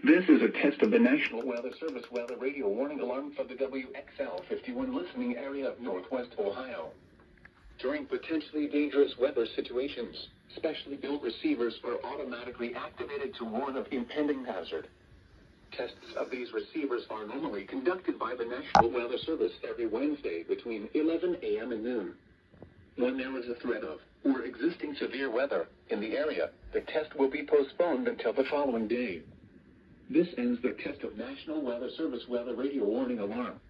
This is a test of the National Weather Service weather radio warning alarm for the WXL 51 listening area of Northwest Ohio. During potentially dangerous weather situations, specially built receivers are automatically activated to warn of impending hazard. Tests of these receivers are normally conducted by the National Weather Service every Wednesday between 11 a.m. and noon. When there is a threat of or existing severe weather in the area, the test will be postponed until the following day. This ends the test of National Weather Service weather radio warning alarm.